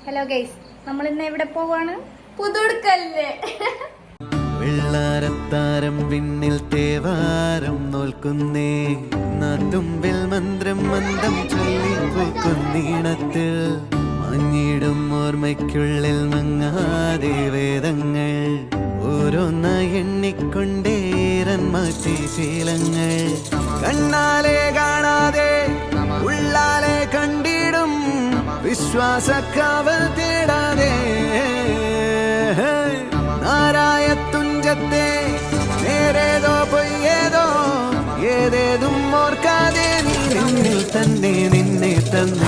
Hello guys, നമ്മൾ ഇന്ന് എവിടെ പോവാണ്? പുതുടുക്കല്ലേ. വെള്ളാരത്താരം വിണ്ണിൽ തേവാരം നോൽക്കുന്നേ, നാത്തുമ്പിൽ മന്ത്രം മന്ദം ചൊല്ലി പൂക്കുന്നീണത്തിൽ മഞ്ഞിടും ഓർമ്മയ്ക്കുള്ളിൽ മങ്ങാതെ വേദങ്ങൾ ഓരോന്നായി എണ്ണിക്കൊണ്ടേരൻ മാറ്റി ശീലങ്ങൾ. കണ്ണാലെ കാണാതെ ഉള്ളാലെ കണ്ടിടും വിശ്വാസക്കാവൽ തേടാതെ നാരായ തുഞ്ചത്തെ നേരേതോ പൊയ്യേതോ ഏതേതും ഓർക്കാതെ നീ നിന്നിൽ തന്നെ നിന്നെ തന്നെ